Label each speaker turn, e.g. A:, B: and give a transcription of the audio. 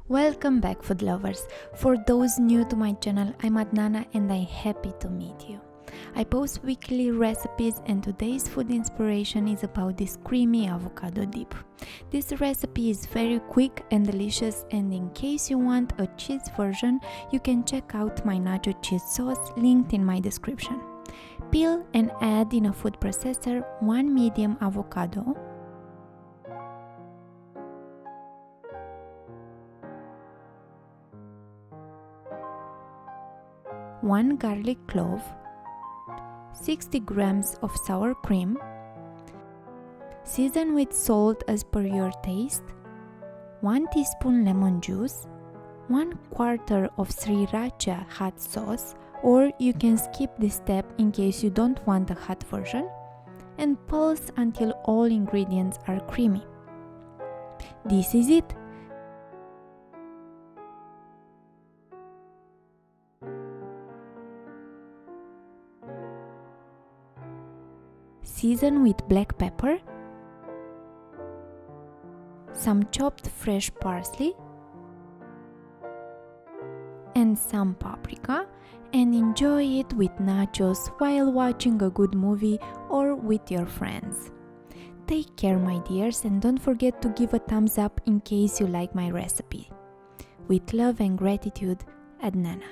A: Welcome back, food lovers. For those new to my channel, I'm Adnana and I'm happy to meet you. I post weekly recipes and today's food inspiration is about this creamy avocado dip. This recipe is very quick and delicious, and in case you want a cheese version, you can check out my nacho cheese sauce linked in my description. Peel and add in a food processor 1 medium avocado, 1 garlic clove, 60 grams of sour cream, season with salt as per your taste, 1 teaspoon lemon juice, 1/4 of Sriracha Hot Sauce, or you can skip this step in case you don't want a hot version, and pulse until all ingredients are creamy. This is it! Season with black pepper, some chopped fresh parsley, and some paprika, and enjoy it with nachos while watching a good movie or with your friends. Take care, my dears, and don't forget to give a thumbs up in case you like my recipe. With love and gratitude, Adnana.